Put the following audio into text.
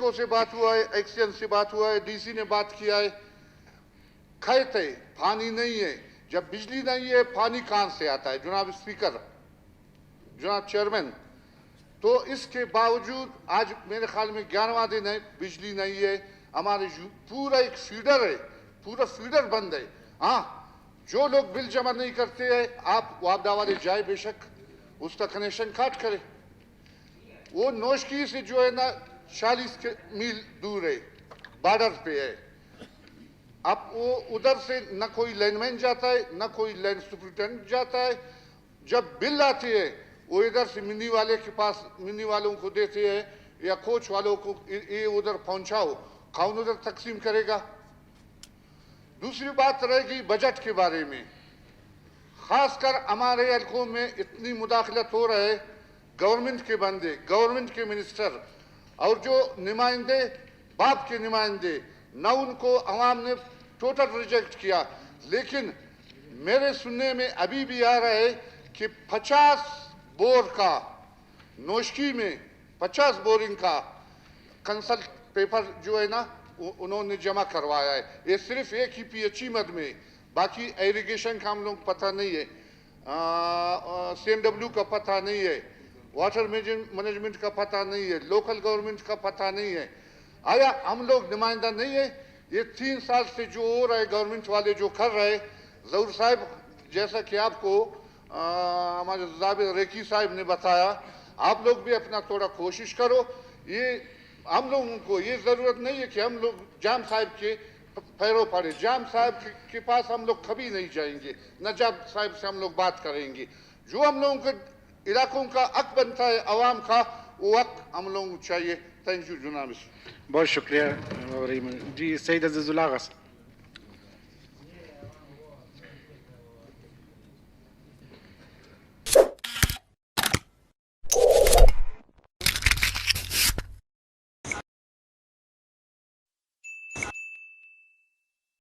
एस्को से बात हुआ है, एक्सचेंज से बात हुआ है, डीसी ने बात किया है। खैत है, पानी नहीं है। जब बिजली नहीं है, पानी कहां से आता है? जनाब स्पीकर, जनाब चेयरमैन, तो इसके बावजूद आज मेरे ख्याल में 11वां दिन है, बिजली नहीं है। हमारे पूरा एक फीडर है, पूरा फीडर बंद है। हाँ, जो लोग बिल जमा नहीं करते हैं, आप वापदा वाले जाए बेशक, उसका कनेक्शन काट करे। वो नौशकी से जो है ना 40 मील दूर है, बॉर्डर पे है। अब वो उधर से न कोई लाइनमैन जाता है, न कोई लाइन सुपरिटेंडेंट जाता है। जब बिल आती है, वो इधर से मिनी वाले के पास, मिनी वालों को देते हैं या कोच वालों को, ये उधर पहुंचाओ, कौन उधर तकसीम करेगा? दूसरी बात रहेगी बजट के बारे में। खासकर हमारे हल्कों में इतनी मुदाखलत हो रहा है, गवर्नमेंट के बंदे, गवर्नमेंट के मिनिस्टर और जो नुमाइंदे, बाप के नुमाइंदे, न उनको अवाम ने टोटल रिजेक्ट किया। लेकिन मेरे सुनने में अभी भी आ रहा है कि 50 बोर का, नौशकी में 50 बोरिंग का कंसल्ट पेपर जो है ना उन्होंने जमा करवाया है। ये सिर्फ एक ही पीएचई मद में, बाकी इरिगेशन का हम लोग पता नहीं है, CNW का पता नहीं है, वाटर मैनेजमेंट का पता नहीं है, लोकल गवर्नमेंट का पता नहीं है। आया हम लोग नुमाइंदा नहीं है? ये 3 साल से जो हो रहा है, गवर्नमेंट वाले जो कर रहे, जहूर साहब जैसा कि आपको हमारे जाबिर रेकी साहब ने बताया, आप लोग भी अपना थोड़ा कोशिश करो। ये हम लोगों को ये जरूरत नहीं है कि हम लोग जाम साहब के पैरों पड़े। जाम साहब के पास हम लोग कभी नहीं जाएंगे, न जाम साहब से हम लोग बात करेंगे। जो हम लोगों के इलाकों का हक बनता है, अवाम का, वो हक हम लोगों को चाहिए। थैंक यू जनाब। बहुत शुक्रिया जी। सईद अजीजुल्लाह गस।